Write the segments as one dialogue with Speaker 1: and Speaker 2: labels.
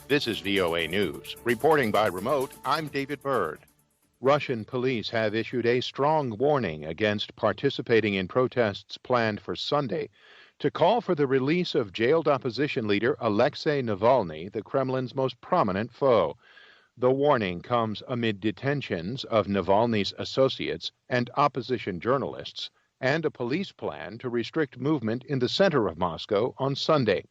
Speaker 1: This is VOA News. Reporting by remote, I'm David Byrd. Russian police have issued a strong warning against participating in protests planned for Sunday to call for the release of jailed opposition leader Alexei Navalny, the Kremlin's most prominent foe. The warning comes amid detentions of Navalny's associates and opposition journalists, and a police plan to restrict movement in the center of Moscow on Sunday.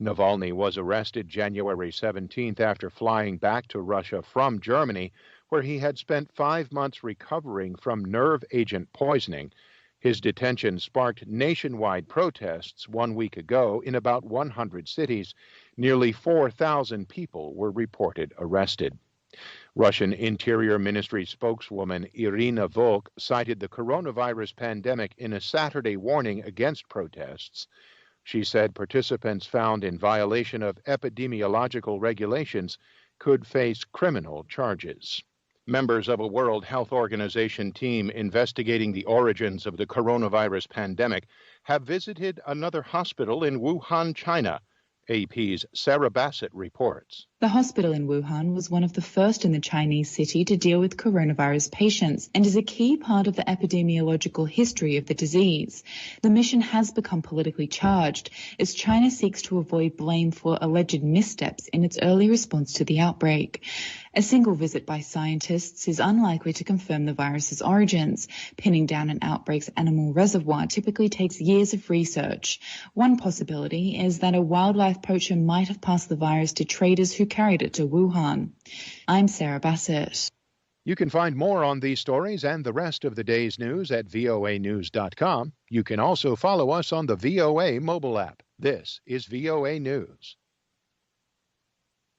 Speaker 1: Navalny was arrested January 17th after flying back to Russia from Germany, where he had spent 5 months recovering from nerve agent poisoning. His detention sparked nationwide protests 1 week ago in about 100 cities. Nearly 4,000 people were reported arrested. Russian Interior Ministry spokeswoman Irina Volk cited the coronavirus pandemic in a Saturday warning against protests. She said participants found in violation of epidemiological regulations could face criminal charges. Members of a World Health Organization team investigating the origins of the coronavirus pandemic have visited another hospital in Wuhan, China. AP's Sarah Bassett reports.
Speaker 2: The hospital in Wuhan was one of the first in the Chinese city to deal with coronavirus patients and is a key part of the epidemiological history of the disease. The mission has become politically charged as China seeks to avoid blame for alleged missteps in its early response to the outbreak. A single visit by scientists is unlikely to confirm the virus's origins. Pinning down an outbreak's animal reservoir typically takes years of research. One possibility is that a wildlife poacher might have passed the virus to traders who carried it to Wuhan. I'm Sarah Bassett.
Speaker 1: You can find more on these stories and the rest of the day's news at voanews.com. You can also follow us on the VOA mobile app. This is VOA News.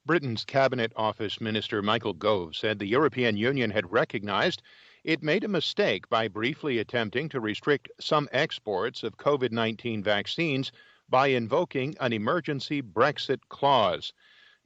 Speaker 1: Britain's Cabinet Office Minister Michael Gove said the European Union had recognized it made a mistake by briefly attempting to restrict some exports of COVID-19 vaccines by invoking an emergency Brexit clause.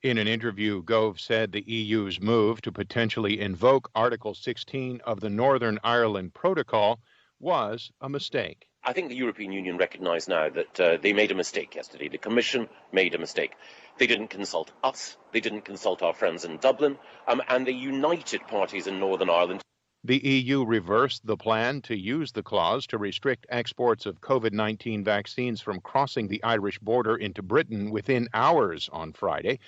Speaker 1: In an interview, Gove said the EU's move to potentially invoke Article 16 of the Northern Ireland Protocol was a mistake.
Speaker 3: I think the European Union recognise now that they made a mistake yesterday. The Commission made a mistake. They didn't consult us, they didn't consult our friends in Dublin, and they united parties in Northern Ireland.
Speaker 1: The EU reversed the plan to use the clause to restrict exports of COVID-19 vaccines from crossing the Irish border into Britain within hours on Friday,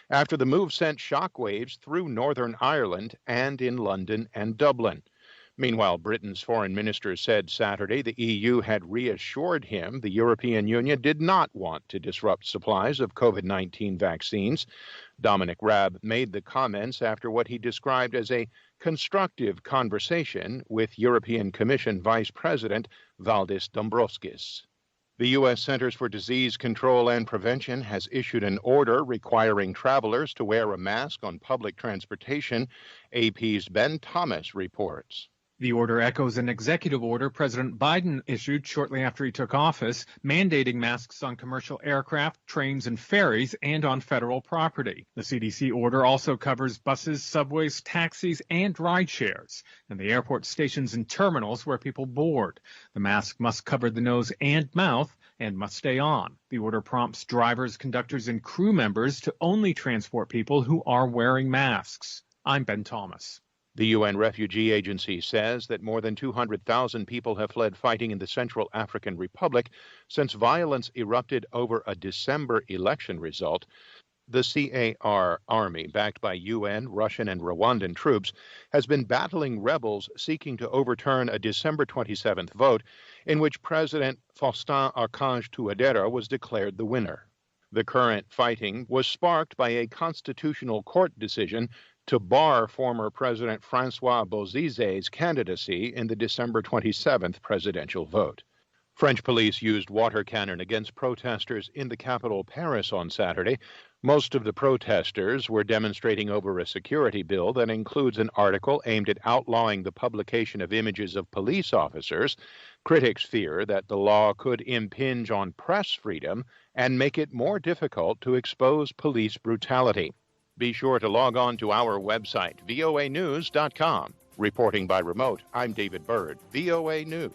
Speaker 1: after the move sent shockwaves through Northern Ireland and in London and Dublin. Meanwhile, Britain's foreign minister said Saturday the EU had reassured him the European Union did not want to disrupt supplies of COVID-19 vaccines. Dominic Raab made the comments after what he described as a constructive conversation with European Commission Vice President Valdis Dombrovskis. The U.S. Centers for Disease Control and Prevention has issued an order requiring travelers to wear a mask on public transportation. AP's Ben Thomas reports.
Speaker 4: The order echoes an executive order President Biden issued shortly after he took office, mandating masks on commercial aircraft, trains, and ferries, and on federal property. The CDC order also covers buses, subways, taxis, and ride shares, and the airport stations and terminals where people board. The mask must cover the nose and mouth and must stay on. The order prompts drivers, conductors, and crew members to only transport people who are wearing masks. I'm Ben Thomas.
Speaker 1: The UN Refugee Agency says that more than 200,000 people have fled fighting in the Central African Republic since violence erupted over a December election result. The CAR army, backed by UN, Russian, and Rwandan troops, has been battling rebels seeking to overturn a December 27th vote in which President Faustin Archange Touadéra was declared the winner. The current fighting was sparked by a constitutional court decision to bar former President Francois Bozize's candidacy in the December 27th presidential vote. French police used water cannon against protesters in the capital, Paris, on Saturday. Most of the protesters were demonstrating over a security bill that includes an article aimed at outlawing the publication of images of police officers. Critics fear that the law could impinge on press freedom and make it more difficult to expose police brutality. Be sure to log on to our website, voanews.com. Reporting by remote, I'm David Byrd, VOA News.